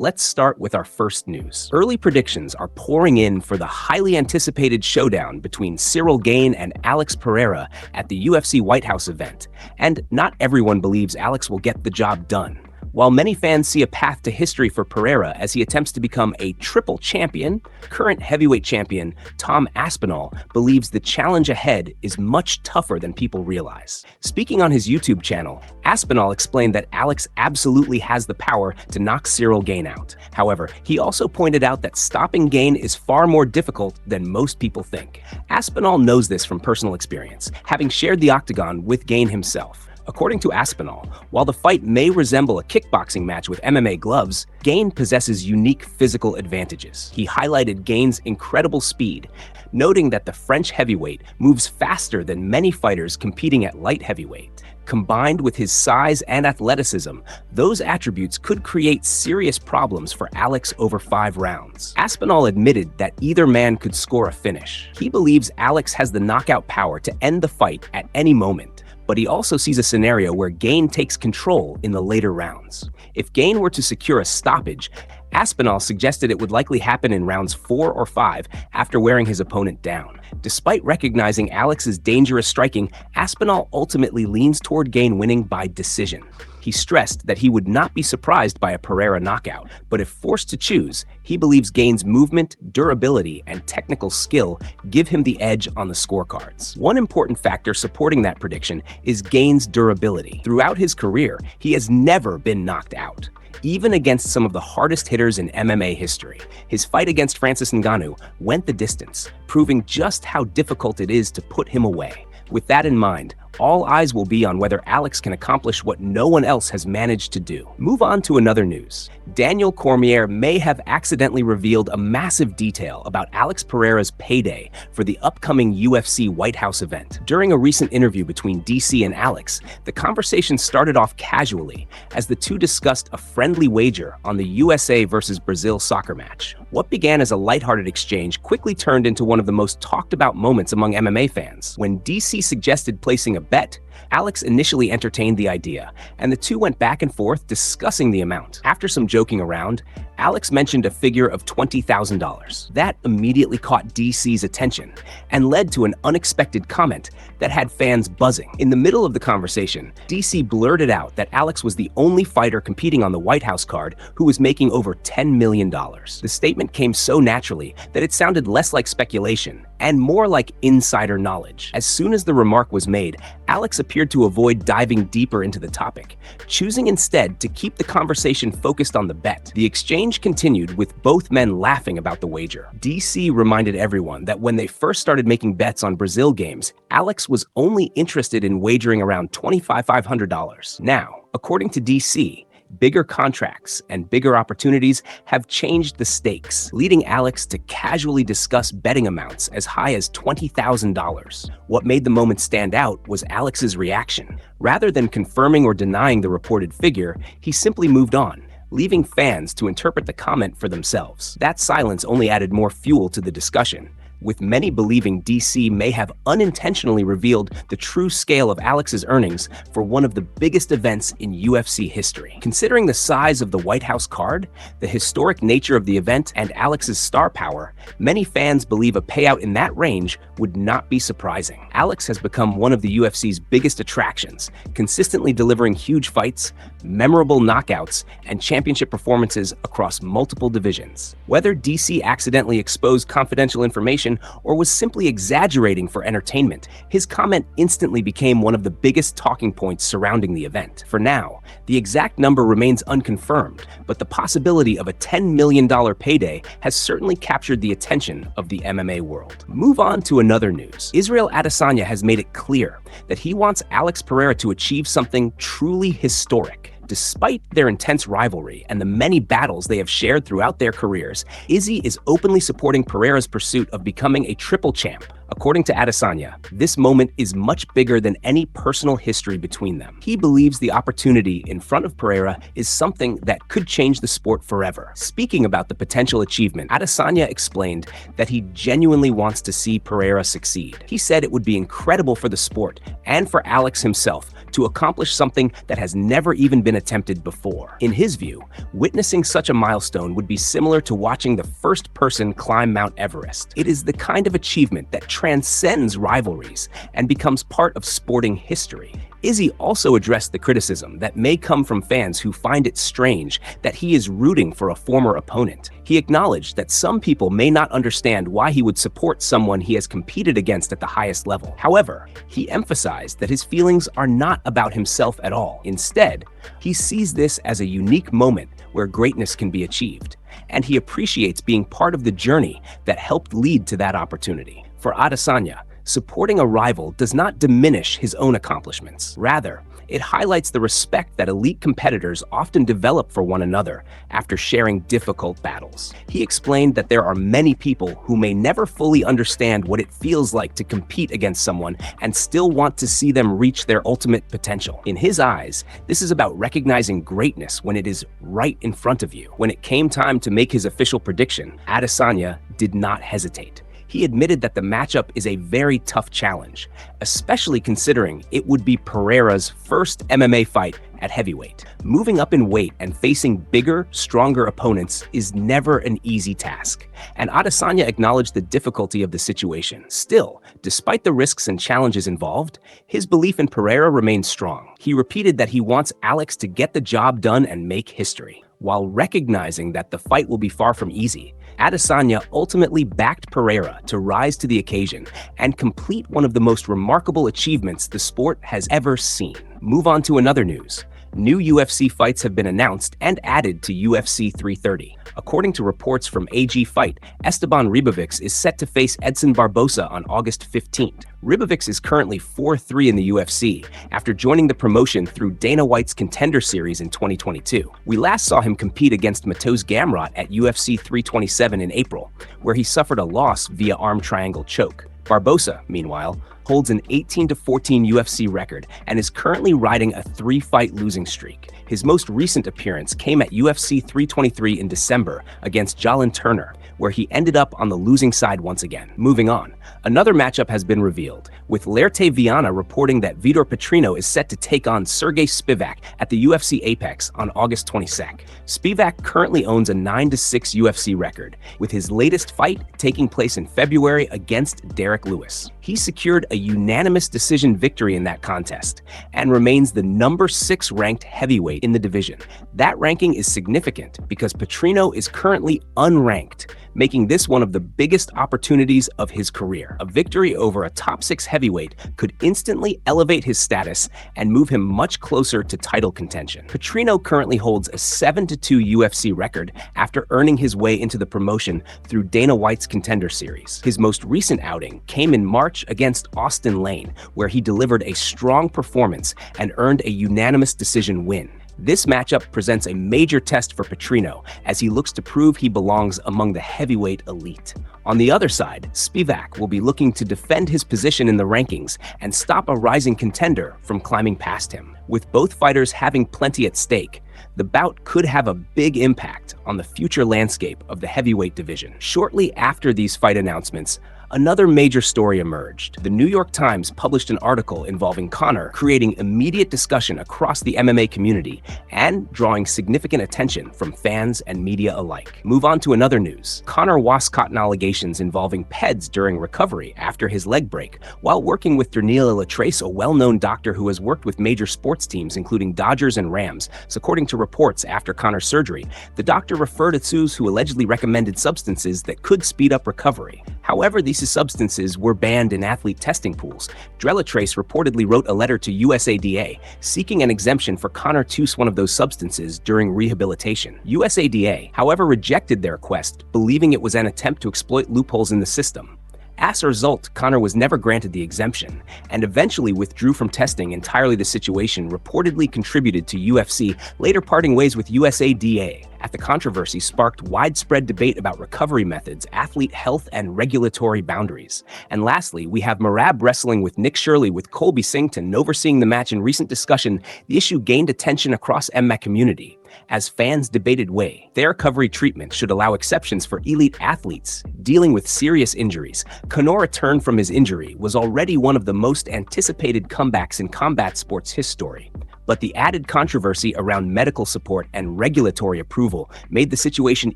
Let's start with our first news. Early predictions are pouring in for the highly anticipated showdown between Cyril Gane and Alex Pereira at the UFC White House event, and not everyone believes Alex will get the job done. While many fans see a path to history for Pereira as he attempts to become a triple champion, current heavyweight champion Tom Aspinall believes the challenge ahead is much tougher than people realize. Speaking on his YouTube channel, Aspinall explained that Alex absolutely has the power to knock Cyril Gane out. However, he also pointed out that stopping Gane is far more difficult than most people think. Aspinall knows this from personal experience, having shared the octagon with Gane himself. According to Aspinall, while the fight may resemble a kickboxing match with MMA gloves, Gane possesses unique physical advantages. He highlighted Gane's incredible speed, noting that the French heavyweight moves faster than many fighters competing at light heavyweight. Combined with his size and athleticism, those attributes could create serious problems for Alex over 5 rounds. Aspinall admitted that either man could score a finish. He believes Alex has the knockout power to end the fight at any moment, but he also sees a scenario where Gane takes control in the later rounds. If Gane were to secure a stoppage, Aspinall suggested it would likely happen in rounds 4 or 5 after wearing his opponent down. Despite recognizing Alex's dangerous striking, Aspinall ultimately leans toward Gane winning by decision. He stressed that he would not be surprised by a Pereira knockout, but if forced to choose, he believes Gane's movement, durability, and technical skill give him the edge on the scorecards. One important factor supporting that prediction is Gane's durability. Throughout his career, he has never been knocked out, even against some of the hardest hitters in MMA history. His fight against Francis Ngannou went the distance, proving just how difficult it is to put him away. With that in mind, all eyes will be on whether Alex can accomplish what no one else has managed to do. Move on to another news. Daniel Cormier may have accidentally revealed a massive detail about Alex Pereira's payday for the upcoming UFC White House event. During a recent interview between DC and Alex, the conversation started off casually as the two discussed a friendly wager on the USA versus Brazil soccer match. What began as a lighthearted exchange quickly turned into one of the most talked about moments among MMA fans. When DC suggested placing a bet, Alex initially entertained the idea, and the two went back and forth discussing the amount. After some joking around, Alex mentioned a figure of $20,000. That immediately caught DC's attention and led to an unexpected comment that had fans buzzing. In the middle of the conversation, DC blurted out that Alex was the only fighter competing on the White House card who was making over $10 million. The statement came so naturally that it sounded less like speculation and more like insider knowledge. As soon as the remark was made, Alex appeared to avoid diving deeper into the topic, choosing instead to keep the conversation focused on the bet. The exchange continued with both men laughing about the wager. DC reminded everyone that when they first started making bets on Brazil games, Alex was only interested in wagering around $2,500. Now, according to DC, bigger contracts and bigger opportunities have changed the stakes, leading Alex to casually discuss betting amounts as high as $20,000. What made the moment stand out was Alex's reaction. Rather than confirming or denying the reported figure, he simply moved on, leaving fans to interpret the comment for themselves. That silence only added more fuel to the discussion, with many believing DC may have unintentionally revealed the true scale of Alex's earnings for one of the biggest events in UFC history. Considering the size of the White House card, the historic nature of the event, and Alex's star power, many fans believe a payout in that range would not be surprising. Alex has become one of the UFC's biggest attractions, consistently delivering huge fights, memorable knockouts, and championship performances across multiple divisions. Whether DC accidentally exposed confidential information or was simply exaggerating for entertainment, his comment instantly became one of the biggest talking points surrounding the event. For now, the exact number remains unconfirmed, but the possibility of a $10 million payday has certainly captured the attention of the MMA world. Move on to another news. Israel Adesanya has made it clear that he wants Alex Pereira to achieve something truly historic. Despite their intense rivalry and the many battles they have shared throughout their careers, Izzy is openly supporting Pereira's pursuit of becoming a triple champ. According to Adesanya, this moment is much bigger than any personal history between them. He believes the opportunity in front of Pereira is something that could change the sport forever. Speaking about the potential achievement, Adesanya explained that he genuinely wants to see Pereira succeed. He said it would be incredible for the sport and for Alex himself to accomplish something that has never even been attempted before. In his view, witnessing such a milestone would be similar to watching the first person climb Mount Everest. It is the kind of achievement that transcends rivalries and becomes part of sporting history. Izzy also addressed the criticism that may come from fans who find it strange that he is rooting for a former opponent. He acknowledged that some people may not understand why he would support someone he has competed against at the highest level. However, he emphasized that his feelings are not about himself at all. Instead, he sees this as a unique moment where greatness can be achieved, and he appreciates being part of the journey that helped lead to that opportunity. For Adesanya, supporting a rival does not diminish his own accomplishments. Rather, it highlights the respect that elite competitors often develop for one another after sharing difficult battles. He explained that there are many people who may never fully understand what it feels like to compete against someone and still want to see them reach their ultimate potential. In his eyes, this is about recognizing greatness when it is right in front of you. When it came time to make his official prediction, Adesanya did not hesitate. He admitted that the matchup is a very tough challenge, especially considering it would be Pereira's first MMA fight at heavyweight. Moving up in weight and facing bigger, stronger opponents is never an easy task, and Adesanya acknowledged the difficulty of the situation. Still, despite the risks and challenges involved, his belief in Pereira remains strong. He repeated that he wants Alex to get the job done and make history. While recognizing that the fight will be far from easy, Adesanya ultimately backed Pereira to rise to the occasion and complete one of the most remarkable achievements the sport has ever seen. Move on to another news. New UFC fights have been announced and added to UFC 330. According to reports from AG Fight, Esteban Ribovics is set to face Edson Barbosa on August 15th. Ribovics is currently 4-3 in the UFC after joining the promotion through Dana White's Contender Series in 2022. We last saw him compete against Mateusz Gamrot at UFC 327 in April, where he suffered a loss via arm triangle choke. Barbosa, meanwhile, holds an 18-14 UFC record and is currently riding a 3-fight losing streak. His most recent appearance came at UFC 323 in December against Jalen Turner, where he ended up on the losing side once again. Moving on, another matchup has been revealed, with Lerte Viana reporting that Vitor Petrino is set to take on Sergey Spivak at the UFC Apex on August 22nd. Spivak currently owns a 9-6 UFC record, with his latest fight taking place in February against Derek Lewis. He secured a unanimous decision victory in that contest and remains the number 6 ranked heavyweight in the division. That ranking is significant because Petrino is currently unranked, making this one of the biggest opportunities of his career. A victory over a top 6 heavyweight could instantly elevate his status and move him much closer to title contention. Petrino currently holds a 7-2 UFC record after earning his way into the promotion through Dana White's Contender Series. His most recent outing came in March against Austin Lane, where he delivered a strong performance and earned a unanimous decision win. This matchup presents a major test for Petrino as he looks to prove he belongs among the heavyweight elite. On the other side, Spivak will be looking to defend his position in the rankings and stop a rising contender from climbing past him. With both fighters having plenty at stake, the bout could have a big impact on the future landscape of the heavyweight division. Shortly after these fight announcements, another major story emerged. The New York Times published an article involving Conor, creating immediate discussion across the MMA community and drawing significant attention from fans and media alike. Move on to another news. Conor was caught in allegations involving PEDs during recovery after his leg break, while working with Dernila Latrace, a well-known doctor who has worked with major sports teams including Dodgers and Rams. So according to reports after Conor's surgery, the doctor referred to those who allegedly recommended substances that could speed up recovery. However, these substances were banned in athlete testing pools. Drelatrace reportedly wrote a letter to USADA seeking an exemption for Conor to use one of those substances during rehabilitation. USADA, however, rejected their request, believing it was an attempt to exploit loopholes in the system. As a result, Conor was never granted the exemption and eventually withdrew from testing entirely. The situation reportedly contributed to UFC later parting ways with USADA. At the controversy sparked widespread debate about recovery methods, athlete health, and regulatory boundaries. And lastly, we have Merab wrestling with Nick Shirley, with Colby Singleton overseeing the match. In recent discussion, the issue gained attention across MMA community. As fans debated fair recovery treatment should allow exceptions for elite athletes dealing with serious injuries. Conor's return from his injury was already one of the most anticipated comebacks in combat sports history. But the added controversy around medical support and regulatory approval made the situation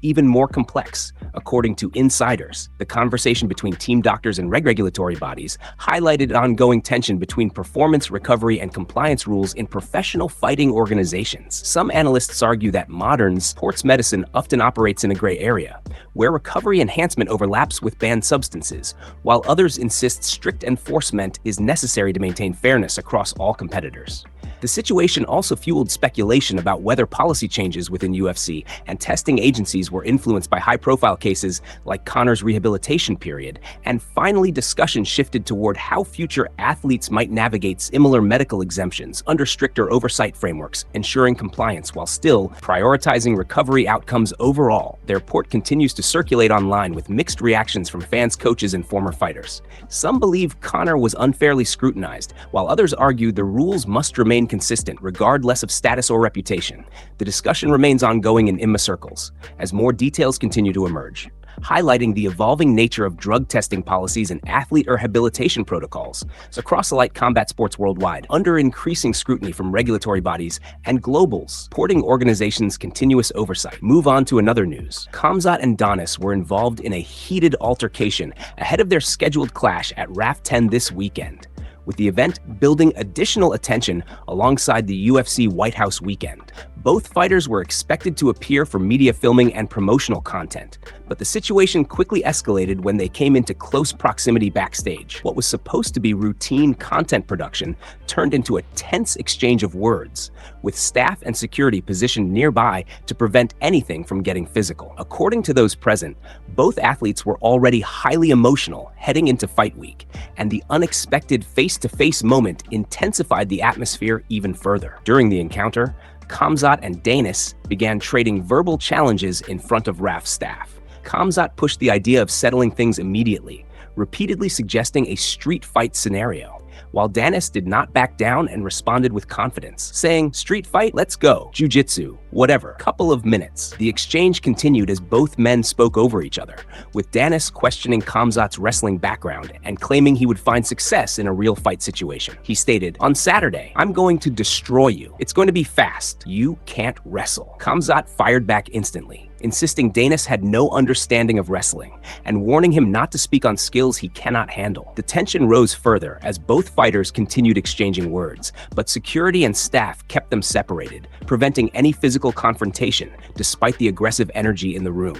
even more complex. According to insiders, the conversation between team doctors and regulatory bodies highlighted ongoing tension between performance, recovery, and compliance rules in professional fighting organizations. Some analysts argue that modern sports medicine often operates in a gray area, where recovery enhancement overlaps with banned substances, while others insist strict enforcement is necessary to maintain fairness across all competitors. The situation also fueled speculation about whether policy changes within UFC and testing agencies were influenced by high-profile cases like Conor's rehabilitation period, and finally discussion shifted toward how future athletes might navigate similar medical exemptions under stricter oversight frameworks, ensuring compliance while still prioritizing recovery outcomes overall. The report continues to circulate online with mixed reactions from fans, coaches, and former fighters. Some believe Conor was unfairly scrutinized, while others argue the rules must remain consistent regardless of status or reputation. The discussion remains ongoing in IMMA circles as more details continue to emerge, highlighting the evolving nature of drug testing policies and athlete rehabilitation protocols across the light combat sports worldwide, under increasing scrutiny from regulatory bodies and global sporting organizations' continuous oversight. Move on to another news. Khamzat and Danis were involved in a heated altercation ahead of their scheduled clash at RAF 10 this weekend, with the event building additional attention alongside the UFC White House weekend. Both fighters were expected to appear for media filming and promotional content, but the situation quickly escalated when they came into close proximity backstage. What was supposed to be routine content production turned into a tense exchange of words, with staff and security positioned nearby to prevent anything from getting physical. According to those present, both athletes were already highly emotional heading into fight week, and the unexpected face-to-face moment intensified the atmosphere even further. During the encounter, Khamzat and Danis began trading verbal challenges in front of RAF staff. Khamzat pushed the idea of settling things immediately, repeatedly suggesting a street fight scenario, while Danis did not back down and responded with confidence, saying, "Street fight? Let's go. Jiu-jitsu, whatever." Couple of minutes. The exchange continued as both men spoke over each other, with Danis questioning Khamzat's wrestling background and claiming he would find success in a real fight situation. He stated, "On Saturday, I'm going to destroy you. It's going to be fast. You can't wrestle." Khamzat fired back instantly, insisting Danis had no understanding of wrestling and warning him not to speak on skills he cannot handle. The tension rose further as both fighters continued exchanging words, but security and staff kept them separated, preventing any physical confrontation despite the aggressive energy in the room.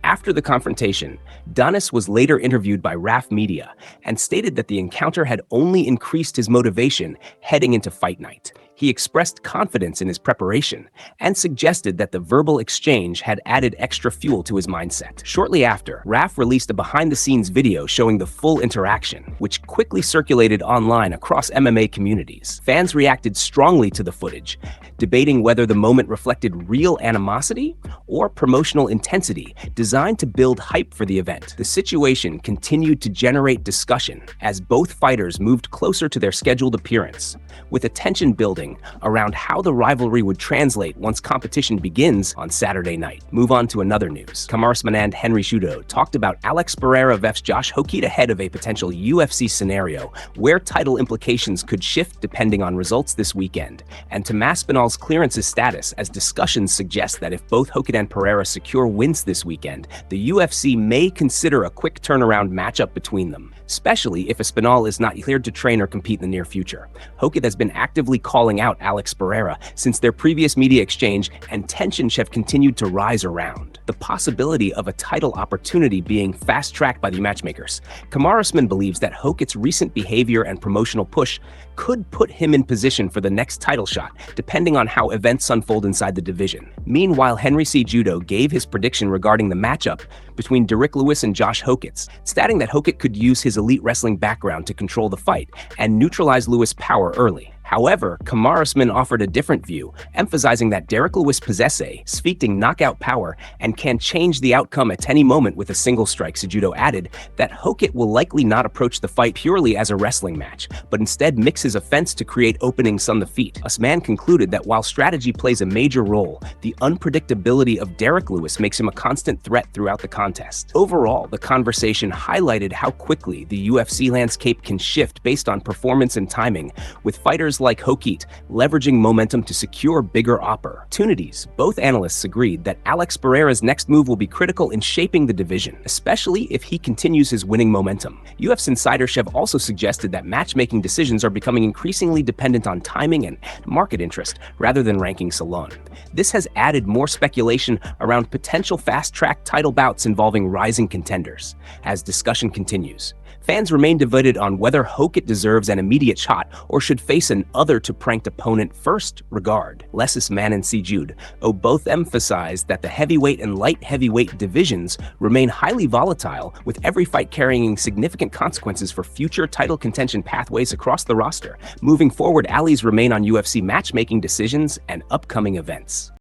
After the confrontation, Danis was later interviewed by RAF Media and stated that the encounter had only increased his motivation heading into fight night. He expressed confidence in his preparation and suggested that the verbal exchange had added extra fuel to his mindset. Shortly after, RAF released a behind-the-scenes video showing the full interaction, which quickly circulated online across MMA communities. Fans reacted strongly to the footage, debating whether the moment reflected real animosity or promotional intensity designed to build hype for the event. The situation continued to generate discussion as both fighters moved closer to their scheduled appearance, with attention building around how the rivalry would translate once competition begins on Saturday night. Move on to another news. Kamaru Usman and Henry Cejudo talked about Alex Pereira vs Josh Hokiet ahead of a potential UFC scenario where title implications could shift depending on results this weekend, and to Masvidal's clearance's status, as discussions suggest that if both Hokiet and Pereira secure wins this weekend, the UFC may consider a quick turnaround matchup between them, especially if Espinal is not cleared to train or compete in the near future. Hokiet has been actively calling out Alex Pereira since their previous media exchange, and tensions have continued to rise around the possibility of a title opportunity being fast-tracked by the matchmakers. Kamaru Usman believes that Hokiet's recent behavior and promotional push could put him in position for the next title shot, depending on how events unfold inside the division. Meanwhile, Henry Cejudo gave his prediction regarding the matchup between Derrick Lewis and Josh Hokiet, stating that Hokiet could use his elite wrestling background to control the fight and neutralize Lewis' power early. However, Kamaruusman offered a different view, emphasizing that Derek Lewis possesses sweeping knockout power and can change the outcome at any moment with a single strike. Cejudo added that Hokit will likely not approach the fight purely as a wrestling match, but instead mix his offense to create openings on the feet. Usman concluded that while strategy plays a major role, the unpredictability of Derek Lewis makes him a constant threat throughout the contest. Overall, the conversation highlighted how quickly the UFC landscape can shift based on performance and timing, with fighters like Hokit leveraging momentum to secure bigger opportunities. Both analysts agreed that Alex Pereira's next move will be critical in shaping the division, especially if he continues his winning momentum. UFC insider Shev also suggested that matchmaking decisions are becoming increasingly dependent on timing and market interest rather than rankings alone. This has added more speculation around potential fast-track title bouts involving rising contenders. As discussion continues, fans remain divided on whether Hokit deserves an immediate shot or should face an other-to-pranked opponent first. Usman and Cejudo both emphasized that the heavyweight and light heavyweight divisions remain highly volatile, with every fight carrying significant consequences for future title contention pathways across the roster. Moving forward, allies remain on UFC matchmaking decisions and upcoming events.